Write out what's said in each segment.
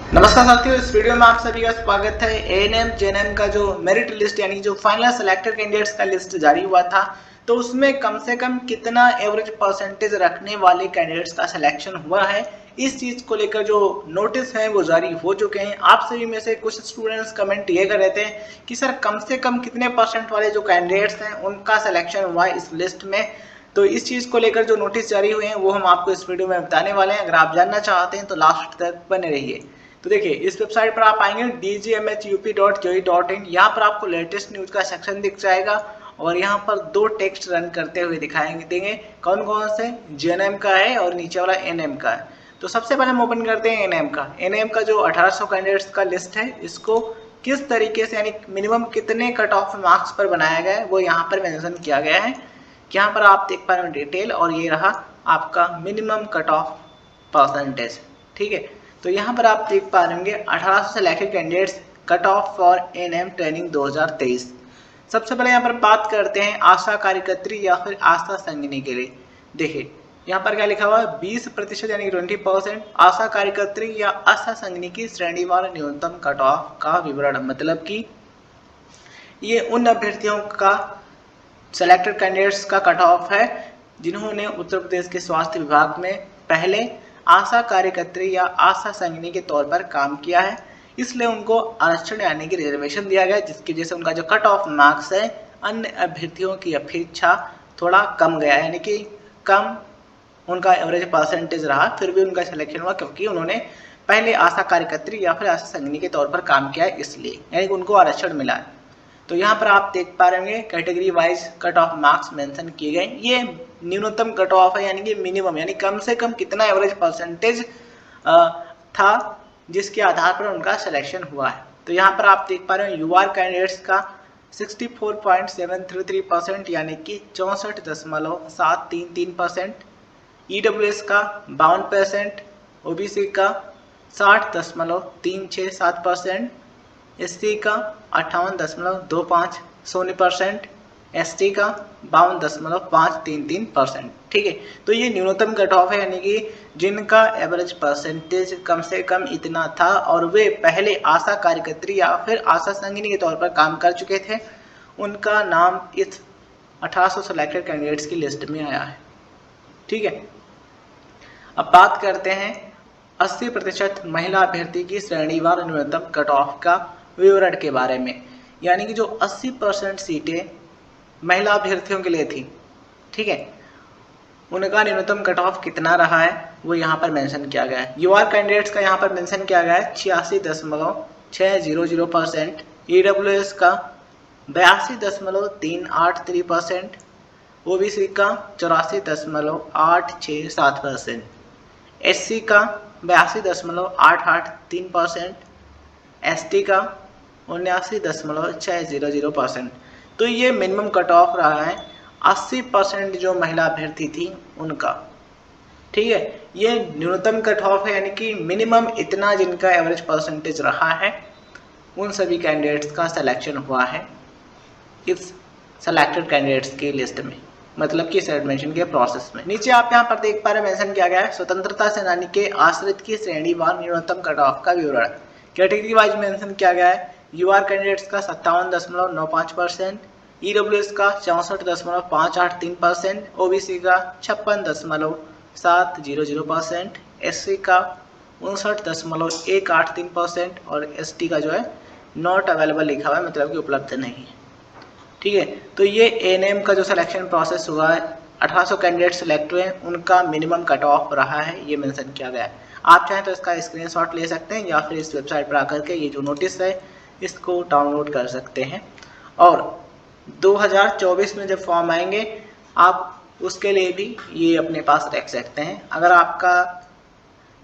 नमस्कार साथियों, इस वीडियो में आप सभी का स्वागत है। एएनएम जेएनएम का जो मेरिट लिस्ट यानी जो फाइनल सिलेक्टेड कैंडिडेट्स का लिस्ट जारी हुआ था, तो उसमें कम से कम कितना एवरेज परसेंटेज रखने वाले कैंडिडेट्स का सिलेक्शन हुआ है, इस चीज को लेकर जो नोटिस हैं वो जारी हो चुके हैं। आप सभी में से कुछ स्टूडेंट्स कमेंट ये कर रहे थे कि सर कम से कम कितने परसेंट वाले जो कैंडिडेट्स हैं उनका सिलेक्शन हुआ है इस लिस्ट में। तो इस चीज को लेकर जो नोटिस जारी हुए हैं वो हम आपको इस वीडियो में बताने वाले हैं। अगर आप जानना चाहते हैं तो लास्ट तक बने रहिए। तो देखिए, इस वेबसाइट पर आप आएंगे dgmhup.je.in। यहाँ पर आपको लेटेस्ट न्यूज का सेक्शन दिख जाएगा और यहाँ पर दो टेक्स्ट रन करते हुए दिखाई देंगे। कौन कौन से? जेएनएम का है और नीचे वाला एनएम का है। तो सबसे पहले हम ओपन करते हैं एनएम का। एनएम का जो 1800 कैंडिडेट्स का लिस्ट है, इसको किस तरीके से यानी मिनिमम कितने कट ऑफ मार्क्स पर बनाया गया है वो यहाँ पर मेंशन किया गया है। यहाँ पर आप देख पा रहे हो डिटेल, और ये रहा आपका मिनिमम कट ऑफ परसेंटेज। ठीक है, तो यहाँ पर आप देख पा रहे होंगे 1800 selected candidates cut of for ANM training 2023। सबसे पहले यहाँ पर बात करते हैं आशा कार्यकर्त्री या फिर आशा संगिनी के लिए। देखिए यहाँ पर क्या लिखा हुआ है, 20% यानी 20% आशा कार्यकर्त्री या आशा संगिनी की श्रेणीवार न्यूनतम कट ऑफ का विवरण। मतलब कि ये उन अभ्यर्थियों का सेलेक्टेड कैंडिडेट्स का कट ऑफ है जिन्होंने उत्तर प्रदेश के स्वास्थ्य विभाग में पहले आशा कार्यकर्त्री या आशा संगिनी के तौर पर काम किया है, इसलिए उनको आरक्षण यानी कि रिजर्वेशन दिया गया, जिसकी वजह से उनका जो कट ऑफ मार्क्स है अन्य अभ्यर्थियों की अपेक्षा थोड़ा कम गया, यानी कि कम उनका एवरेज परसेंटेज रहा। फिर भी उनका सिलेक्शन हुआ क्योंकि उन्होंने पहले आशा कार्यकर्त्री या फिर आशा संगिनी के तौर पर काम किया है, इसलिए यानी कि उनको आरक्षण मिला है। तो यहाँ पर आप देख पा रहे होंगे category wise cut off marks mention किए गए। ये न्यूनतम कट ऑफ है, यानी कि मिनिमम, यानी कम से कम कितना एवरेज परसेंटेज था जिसके आधार पर उनका सिलेक्शन हुआ है। तो यहाँ पर आप देख पा रहे हो यूआर कैंडिडेट्स का 64.733% यानी कि 64.733%, ईडब्ल्यूएस का 52%, ओबीसी का 60.367%, एससी का 58.25%, एसटी का 52.533%। ठीक है, तो ये न्यूनतम कट ऑफ है, यानी कि जिनका एवरेज परसेंटेज कम से कम इतना था और वे पहले आशा कार्यकर्त्री या फिर आशा संगिनी के तौर पर काम कर चुके थे, उनका नाम इस 1800 सेलेक्टेड कैंडिडेट्स की लिस्ट में आया है। ठीक है, अब बात करते हैं 80% महिला अभ्यर्थी की श्रेणीवार न्यूनतम कट ऑफ का विवरण के बारे में। यानी कि जो 80% सीटें महिला अभ्यर्थियों के लिए थी, ठीक है, उनका न्यूनतम कट ऑफ कितना रहा है वो यहाँ पर मेंशन किया गया है। यूआर कैंडिडेट्स का यहाँ पर मेंशन किया गया है 86.600%, ईडब्ल्यूएस का 82.383%, ओबीसी का 84.867%, एससी का 82.883%, एसटी का 79.600%। तो ये मिनिमम कट ऑफ रहा है 80% जो महिला अभ्यर्थी थी उनका। ठीक है, ये न्यूनतम कट ऑफ है, यानी कि मिनिमम इतना जिनका एवरेज परसेंटेज रहा है उन सभी कैंडिडेट्स का सिलेक्शन हुआ है इस सेलेक्टेड कैंडिडेट्स की लिस्ट में, मतलब कि इस एडमिशन के प्रोसेस में। नीचे आप यहाँ पर देख पा रहे हैं मेंशन किया गया है स्वतंत्रता सेनानी के आश्रित की श्रेणीवार न्यूनतम कट ऑफ का विवरण। कैटेगरी वाइज मेंशन किया गया है यूआर कैंडिडेट्स का 57.95%, ईडब्ल्यूएस का 64.583%, ओबीसी का 56.700%, एससी का 59.183% और एसटी का जो है नॉट अवेलेबल लिखा हुआ है, मतलब कि उपलब्ध नहीं है। ठीक है, तो ये एएनएम का जो सिलेक्शन प्रोसेस हुआ है, 1800 कैंडिडेट सिलेक्ट हुए, उनका मिनिमम कट ऑफ रहा है, ये मेंशन किया गया है। आप चाहें तो इसका स्क्रीनशॉट ले सकते हैं या फिर इस वेबसाइट पर आकर के ये जो नोटिस है इसको डाउनलोड कर सकते हैं। और 2024 में जब फॉर्म आएंगे आप उसके लिए भी ये अपने पास रख सकते हैं। अगर आपका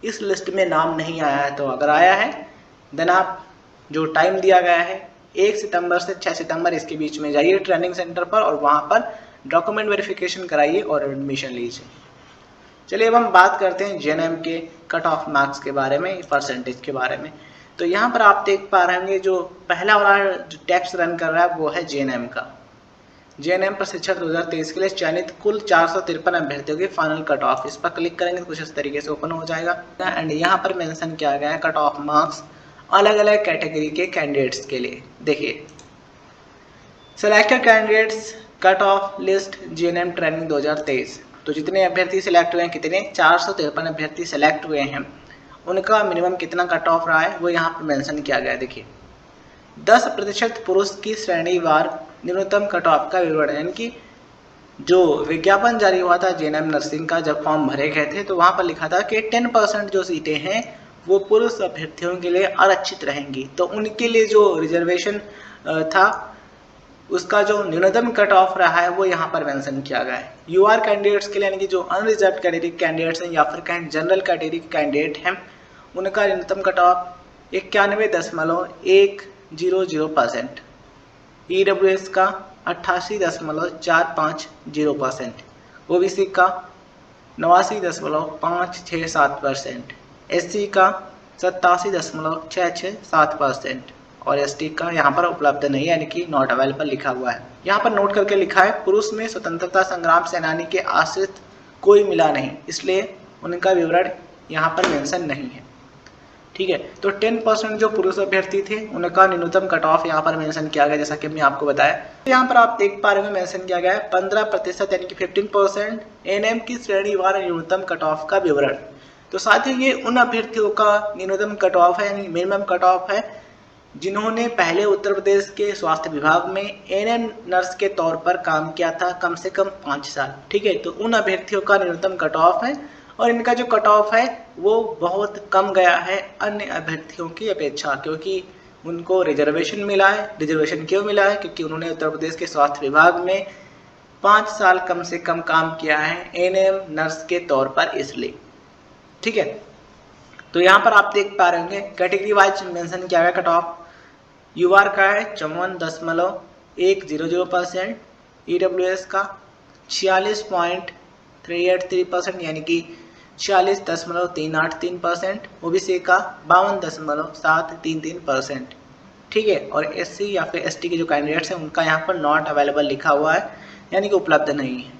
इस लिस्ट में नाम नहीं आया है, तो अगर आया है देन आप जो टाइम दिया गया है 1 सितंबर से 6 सितंबर इसके बीच में जाइए ट्रेनिंग सेंटर पर और वहाँ पर डॉक्यूमेंट वेरिफिकेशन कराइए और एडमिशन लीजिए। चलिए अब हम बात करते हैं जेएनएम के कट ऑफ मार्क्स के बारे में, परसेंटेज के बारे में। तो यहाँ पर आप देख पा रहे होंगे जो पहला वाला जो टेक्स्ट रन कर रहा है वो है जेएनएम का जेएनएम प्रशिक्षण 2023 के लिए चयनित कुल 453 अभ्यर्थियों की फाइनल कट ऑफ। इस पर क्लिक करेंगे तो कुछ इस तरीके से ओपन हो जाएगा एंड यहाँ पर मेंशन किया गया है कट ऑफ मार्क्स अलग अलग कैटेगरी के कैंडिडेट्स के लिए। देखिए, selected candidates cut off list JNM training 2023। तो जितने अभ्यर्थी सिलेक्ट हुए हैं, कितने 453 अभ्यर्थी सिलेक्ट हुए हैं, उनका मिनिमम कितना कट ऑफ रहा है वो यहाँ पर मेंशन किया गया है। देखिए, 10% पुरुष की श्रेणीवार न्यूनतम कट ऑफ का विवरण, यानी कि जो विज्ञापन जारी हुआ था जेएनएम नर्सिंग का, जब फॉर्म भरे गए थे तो वहाँ पर लिखा था कि 10% जो सीटें हैं वो पुरुष अभ्यर्थियों के लिए आरक्षित रहेंगी। तो उनके लिए जो रिजर्वेशन था उसका जो न्यूनतम कट ऑफ रहा है वो यहाँ पर मेंशन किया गया है। यूआर कैंडिडेट्स के लिए, यानी कि जो अनरिजर्व कैटेगरी कैंडिडेट्स हैं या फिर कहें जनरल कैटेगरी कैंडिडेट हैं, उनका न्यूनतम कट ऑफ 91.100%, ईडब्ल्यूएस का 88.450%, ओबीसी का 89.567%, एससी का 87.667% और एसटी का यहाँ पर उपलब्ध नहीं है, यानी कि नॉट अवेलेबल लिखा हुआ है। यहाँ पर नोट करके लिखा है पुरुष में स्वतंत्रता संग्राम सेनानी के आश्रित कोई मिला नहीं, इसलिए उनका विवरण यहाँ पर मेंशन नहीं है। ठीक है, तो 10% जो पुरुष अभ्यर्थी थे उनका न्यूनतम कट ऑफ यहाँ पर मेंशन किया गया, जैसा कि हमने आपको बताया। यहाँ पर आप देख पा रहे हैं मेंशन किया गया है 15% यानी कि 15% एनएम की श्रेणीवार न्यूनतम कट ऑफ का विवरण। तो साथ ही ये उन अभ्यर्थियों का न्यूनतम कट ऑफ है, यानी मिनिमम कट ऑफ है, जिन्होंने पहले उत्तर प्रदेश के स्वास्थ्य विभाग में एएनएम नर्स के तौर पर काम किया था कम से कम 5 साल। ठीक है, तो उन अभ्यर्थियों का न्यूनतम कट ऑफ है और इनका जो कट ऑफ है वो बहुत कम गया है अन्य अभ्यर्थियों की अपेक्षा, क्योंकि उनको रिजर्वेशन मिला है। रिजर्वेशन क्यों मिला है? क्योंकि उन्होंने उत्तर प्रदेश के स्वास्थ्य विभाग में 5 साल कम से कम काम किया है एएनएम नर्स के तौर पर, इसलिए। ठीक है, तो यहाँ पर आप देख पा रहे होंगे कैटेगरी वाइज मेंशन किया गया कट ऑफ। यूआर का है 54.100%, ईडब्ल्यूएस का 46.383% यानी कि 46.383%, ओबीसी का 52.733%। ठीक है, और एससी या फिर एसटी के जो कैंडिडेट्स हैं उनका यहाँ पर नॉट अवेलेबल लिखा हुआ है, यानी कि उपलब्ध नहीं है।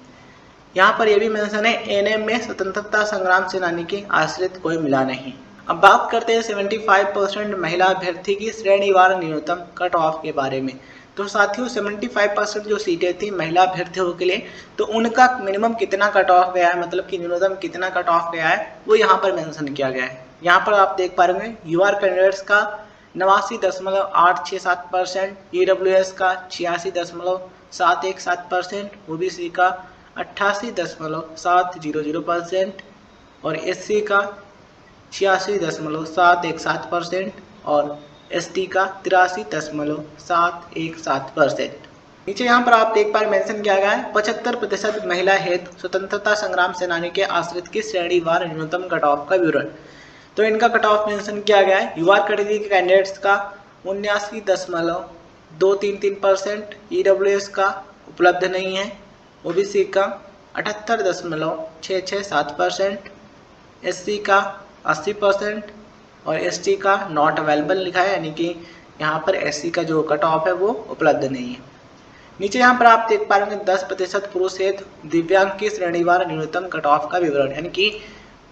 यहाँ पर यह भी मेंशन है एएनएम में स्वतंत्रता संग्राम सेनानी के आश्रित कोई मिला नहीं। अब बात करते हैं 75% महिला अभ्यर्थी की श्रेणीवार न्यूनतम कट ऑफ के बारे में। तो साथियों 75% जो सीटें थी महिला अभ्यर्थियों के लिए, तो उनका मिनिमम कितना कट ऑफ गया है, मतलब कि न्यूनतम कितना कट ऑफ गया है वो यहाँ पर मेंशन किया गया है। यहाँ पर आप देख पा रहे हैं यूआर कैंडिडेट्स का 89.867%, ईडब्ल्यूएस का 86.717%, ओबीसी का 88.700% और एससी का 86.717% और एसटी का 83.717%। नीचे यहाँ पर आप देख पा रहे मेंशन किया गया है 75% महिला हेतु स्वतंत्रता संग्राम सेनानी के आश्रित की श्रेणीवार न्यूनतम कट ऑफ का विवरण। तो इनका कट ऑफ मेंशन किया गया है यूआर कैटेगरी के कैंडिडेट्स का 79.233%, ईडब्ल्यूएस का उपलब्ध नहीं है, ओबीसी का 78.667%, एससी का 80% और एसटी का नॉट अवेलेबल लिखा है, यानी कि यहाँ पर एससी का जो कट ऑफ है वो उपलब्ध नहीं है। नीचे यहाँ पर आप देख पा रहे हैं 10% पुरुष हेतु दिव्यांग की श्रेणीवार न्यूनतम कट ऑफ का विवरण, यानी कि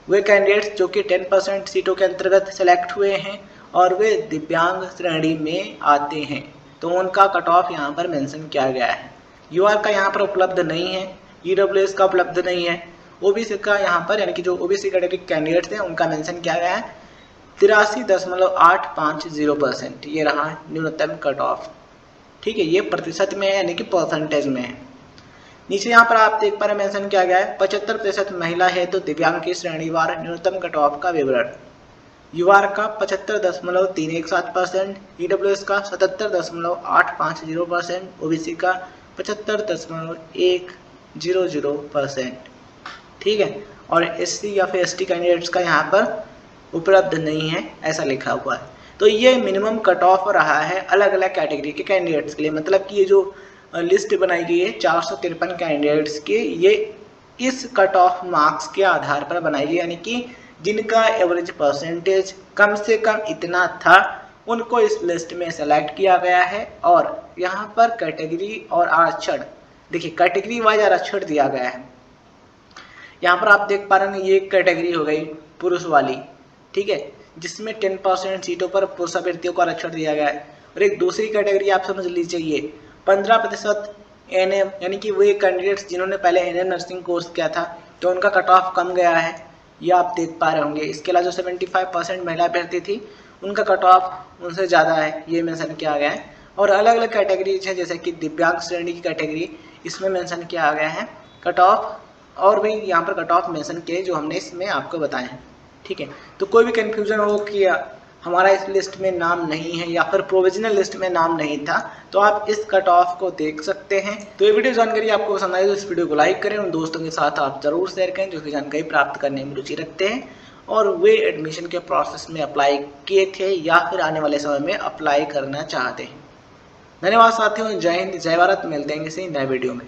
वे कैंडिडेट्स जो कि 10% सीटों के अंतर्गत सेलेक्ट हुए हैं और वे दिव्यांग श्रेणी में आते हैं, तो उनका कट ऑफ यहाँ पर मेंशन किया गया है। यूआर का यहाँ पर उपलब्ध नहीं है, ईडब्ल्यूएस का उपलब्ध नहीं है, ओबीसी का यहाँ पर, यानी कि जो ओबीसी कैटेगरी कैंडिडेट्स हैं उनका मेंशन किया गया है 83.850%। ये रहा न्यूनतम कट ऑफ। ठीक है, ये प्रतिशत में है, यानी कि परसेंटेज में है। नीचे यहाँ पर आप देख पा रहे मेंशन किया गया है 75% महिला है तो दिव्यांग की श्रेणीवार न्यूनतम कट ऑफ का विवरण। यूआर का 75.317%, ईडब्ल्यूएस का 77.850%, ओबीसी का 75.100%। ठीक है, और एससी या फिर एसटी कैंडिडेट्स का यहाँ पर उपलब्ध नहीं है, ऐसा लिखा हुआ है। तो ये मिनिमम कट ऑफ रहा है अलग अलग कैटेगरी के कैंडिडेट्स के लिए, मतलब कि ये जो लिस्ट बनाई गई है 453 कैंडिडेट्स के, ये इस कट ऑफ मार्क्स के आधार पर बनाई गई, यानी कि जिनका एवरेज परसेंटेज कम से कम इतना था उनको इस लिस्ट में सेलेक्ट किया गया है। और यहाँ पर कैटेगरी और आरक्षण देखिए कैटेगरी वाइज आरक्षण दिया गया है। यहाँ पर आप देख पा रहे हैं ये एक कैटेगरी हो गई पुरुष वाली, ठीक है, जिसमें 10% सीटों पर पुरुष अभ्यर्थियों को आरक्षण दिया गया है। और एक दूसरी कैटेगरी आप समझ लीजिए ये 15% एनएम, यानी कि वो कैंडिडेट्स जिन्होंने पहले एनएम नर्सिंग कोर्स किया था तो उनका कट ऑफ कम गया है, ये आप देख पा रहे होंगे। इसके अलावा जो 75% महिला अभ्यर्थी थी उनका कट ऑफ उनसे ज़्यादा है, ये मेंशन किया गया है। और अलग अलग कैटेगरीज हैं जैसे कि दिव्यांग श्रेणी की कैटेगरी, इसमें मेंशन किया गया है कट ऑफ, और भी यहाँ पर कट ऑफ मेंशन किए जो हमने इसमें आपको बताए हैं, ठीक है। तो कोई भी कन्फ्यूजन हो कि हमारा इस लिस्ट में नाम नहीं है या फिर प्रोविजनल लिस्ट में नाम नहीं था, तो आप इस कट ऑफ को देख सकते हैं। तो ये वीडियो जानकारी आपको पसंद आई तो इस वीडियो को लाइक करें, उन दोस्तों के साथ आप जरूर शेयर करें जो कि जानकारी प्राप्त करने में रुचि रखते हैं और वे एडमिशन के प्रोसेस में अप्लाई किए थे या फिर आने वाले समय में अप्लाई करना चाहते हैं। धन्यवाद साथियों, जय हिंद, जय भारत। मिलते हैं किसी नए वीडियो में।